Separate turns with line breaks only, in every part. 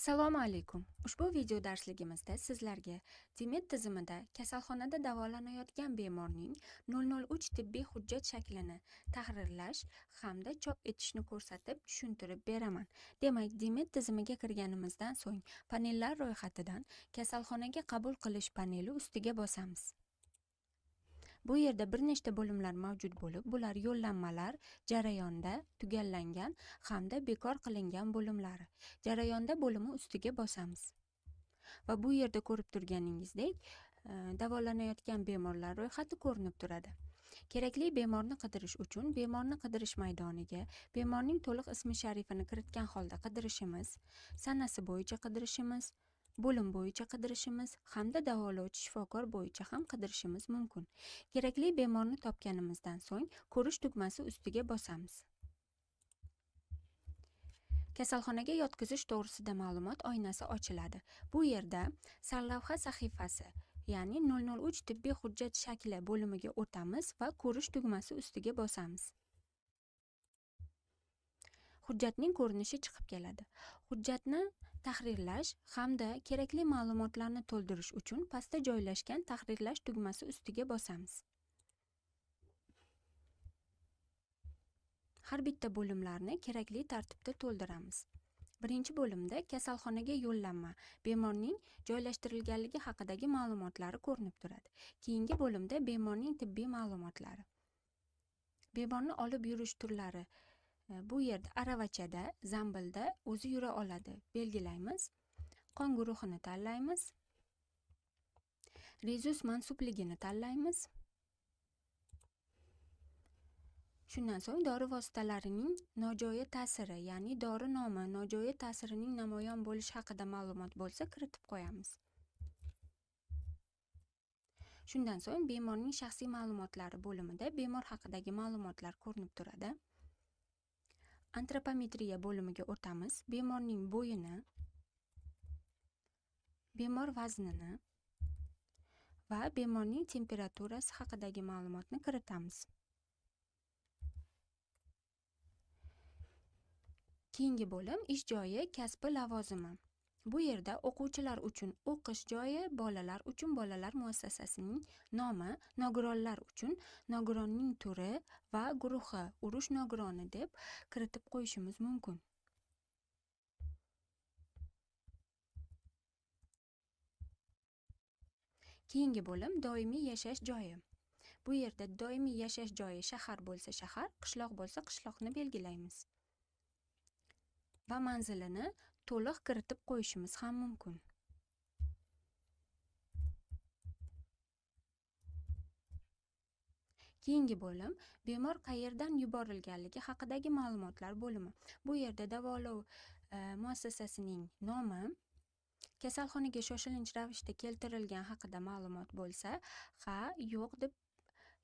Assalomu alaykum. Ushbu video darsligimizda sizlarga Demet tizimida kasalxonada davolanayotgan bemorning 003 tibbiy hujjat shaklini tahrirlash hamda chop etishni ko'rsatib tushuntirib beraman. Demak, Demet tizimiga kirganimizdan so'ng panellar ro'yxatidan kasalxonaga qabul qilish paneli ustiga bosamiz. Bu yerda bir nechta bo'limlar mavjud bo'lib, bular yo'llanmalar, jarayonda tugallangan hamda bekor qilingan bo'limlari. Jarayonda bo'limi ustiga bosamiz. Va bu yerda ko'rib turganingizdek, davolanayotgan bemorlar ro'yxati ko'rinib turadi. Kerakli bemorni qidirish uchun bemorni qidirish maydoniga bemorning to'liq ismi sharifini kiritgan holda qidirishimiz, sanasi bo'yicha qidirishimiz, bo'lim bo'yicha qidirishimiz hamda davolovchi shifokor bo'yicha ham qidirishimiz mumkin. Kerakli bemorni topganimizdan so'ng ko'rish tugmasi ustiga bosamiz. Kasalxonaga yotqizish to'g'risida ma'lumot oynasi ochiladi. Bu yerda sarlavha sahifasi, ya'ni 003 tibbiy hujjat shakli bo'limiga o'tamiz va ko'rish tugmasi ustiga bosamiz. Hujjatning ko'rinishi chiqib keladi. Hujjatni tahrirlash hamda kerakli ma'lumotlarni to'ldirish uchun pastda joylashgan tahrirlash tugmasi ustiga bosamiz. Har bitta bo'limlarni kerakli tartibda to'ldiramiz. Birinchi bo'limda kasalxonaga yo'llanma, bemorning joylashtirilganligi haqidagi ma'lumotlari ko'rinib turadi. Keyingi bo'limda bemorning tibbiy ma'lumotlari. Bemorni olib yurish turlari. Bu yerda aravachada, zambilda o'zi yura oladi. Belgilaymiz. Qon guruhini tanlaymiz. Rezus mansubligini tanlaymiz. Shundan so'ng dori vositalarining nojo'ya ta'siri, ya'ni dori nomi, nojo'ya ta'sirining namoyon bo'lishi haqida ma'lumot bo'lsa kiritib qo'yamiz. Shundan so'ng bemorning shaxsiy ma'lumotlari bo'limida bemor haqidagi ma'lumotlar ko'rinib turadi. Antropometriya bo'limiga o'tamiz. Bemorning bo'yini, bemor vaznini va bemorning temperaturasi haqidagi ma'lumotni kiritamiz. Keyingi bo'lim ish joyi, kasbi, lavozimi. Bu yerda o'quvchilar uchun o'qish joyi, bolalar uchun bolalar muassasasining nomi, nogironlar uchun nogironning turi va guruhi, urush nogironi deb kiritib qo'yishimiz mumkin. Keyingi bo'lim doimiy yashash joyi. Bu yerda doimiy yashash joyi shahar bo'lsa shahar, qishloq bo'lsa qishloqni belgilaymiz. Va manzilini to'liq kiritib qo'yishimiz ham mumkin. Keyingi bo'lim bemor qayerdan yuborilganligi haqidagi ma'lumotlar bo'limi. Bu yerda davolov muassasasining nomi, kasalxonaga shoshilinch ravishda keltirilgan haqida ma'lumot bo'lsa, ha, yo'q deb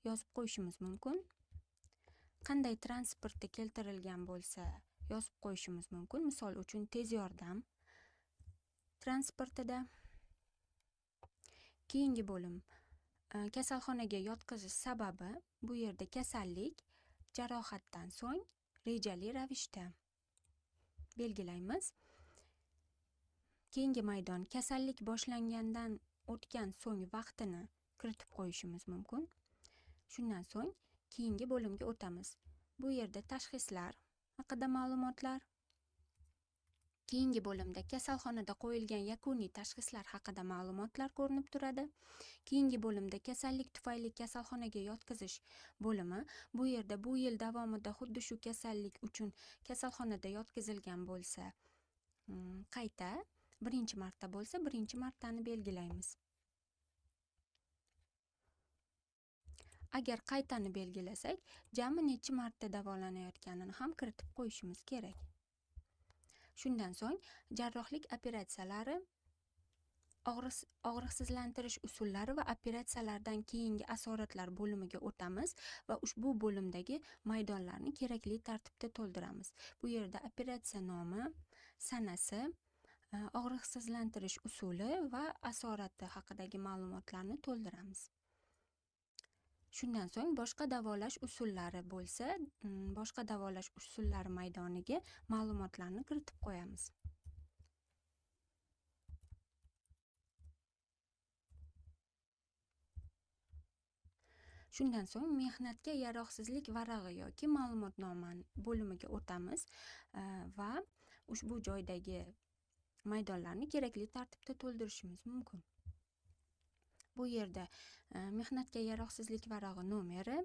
yozib qo'yishimiz mumkin. Qanday transportda keltirilgan bo'lsa, yozib qo'yishimiz mumkin. Misol uchun tez yordam transportida. Keyingi bo'lim kasalxonaga yotqizish sababi. Bu yerda kasallik jarohatdan so'ng rejali ravishda belgilaymiz. Keyingi maydon kasallik boshlangandan o'tgan so'ng vaqtini kiritib qo'yishimiz mumkin. Shundan so'ng keyingi bo'limga o'tamiz. Bu yerda tashxislar haqida ma'lumotlar. Keyingi bo'limda kasalxonada qo'yilgan yakuniy tashxislar haqida ma'lumotlar ko'rinib turadi. Keyingi bo'limda kasallik tufayli kasalxonaga yotqizish bo'limi. Bu yerda bu yil davomida xuddi shu kasallik uchun kasalxonada yotqizilgan bo'lsa, qayta, birinchi marta bo'lsa, birinchi martani belgilaymiz. Agar qaytani belgilasak, jami necha marta davolanayotganini ham kiritib qo'yishimiz kerak. Shundan so'ng jarrohlik operatsiyalari, og'riqsizlantirish usullari va operatsiyalardan keyingi asoratlar bo'limiga o'tamiz va ushbu bo'limdagi maydonlarni kerakli tartibda to'ldiramiz. Bu yerda operatsiya nomi, sanasi, og'riqsizlantirish usuli va asorati haqidagi ma'lumotlarni to'ldiramiz. Shundan so'ng boshqa davolash usullari bo'lsa, boshqa davolash usullari maydoniga ma'lumotlarni kiritib qo'yamiz. Shundan so'ng mehnatga yaroqsizlik varag'i yoki ma'lumotnoma bo'limiga o'tamiz va ushbu joydagi maydonlarni kerakli tartibda to'ldirishimiz mumkin. Bu yerda mehnatga yaroqsizlik varag'i nomeri,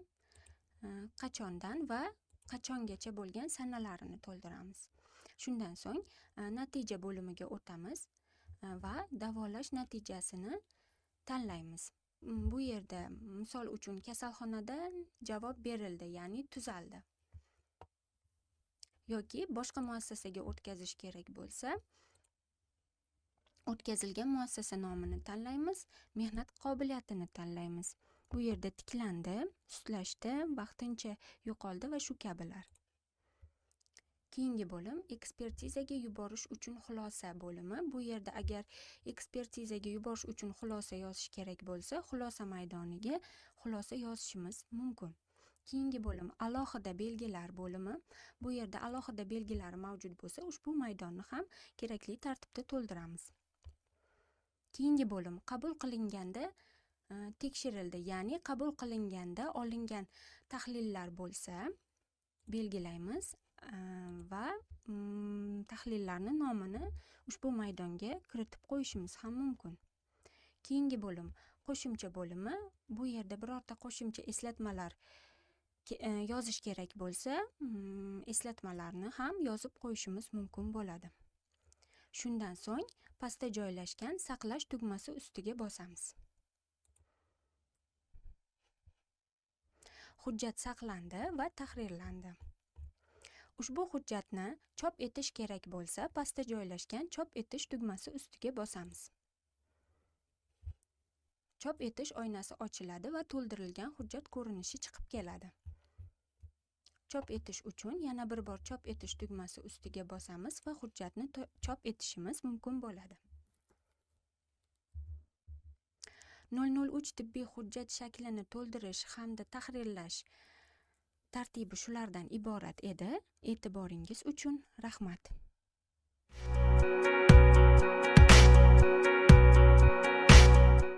qachondan va qachongacha bo'lgan sanalarini to'ldiramiz. Shundan so'ng natija bo'limiga o'tamiz va davolash natijasini tanlaymiz. Bu yerda misol uchun kasalxonada javob berildi, ya'ni tuzaldi. Yoki boshqa muassasaga o'tkazish kerak bo'lsa, o'tkazilgan muassasa nomini tanlaymiz, mehnat qobiliyatini tanlaymiz. Bu yerda tiklandi, sustlashdi, vaqtincha yo'qoldi va shu kabilar. Keyingi bo'lim ekspertizaga yuborish uchun xulosa bo'limi. Bu yerda agar ekspertizaga yuborish uchun xulosa yozish kerak bo'lsa, xulosa maydoniga xulosa yozishimiz mumkin. Keyingi bo'lim alohida belgilar bo'limi. Bu yerda alohida belgilar mavjud bo'lsa, ushbu maydonni ham kerakli tartibda to'ldiramiz. Keyingi bo'lim qabul qilinganda tekshirildi, ya'ni qabul qilinganda olingan tahlillar bo'lsa, belgilaymiz va tahlillarni nomini ushbu maydonga kiritib qo'yishimiz ham mumkin. Keyingi bo'lim qo'shimcha bo'limi. Bu yerda birorta qo'shimcha eslatmalar yozish kerak bo'lsa, eslatmalarni ham yozib qo'yishimiz mumkin bo'ladi. Shundan so'ng pastda joylashgan saqlash tugmasi ustiga bosamiz. Hujjat saqlandi va tahrirlandi. Ushbu hujjatni chop etish kerak bo'lsa, pastda joylashgan chop etish tugmasi ustiga bosamiz. Chop etish oynasi ochiladi va to'ldirilgan hujjat ko'rinishi chiqib keladi. Chop etish uchun yana bir bor chop etish tugmasi ustiga bosamiz va hujjatni chop etishimiz mumkin bo'ladi. 003 tibbiy hujjat shaklini to'ldirish hamda tahrirlash tartibi shulardan iborat edi. E'tiboringiz uchun rahmat.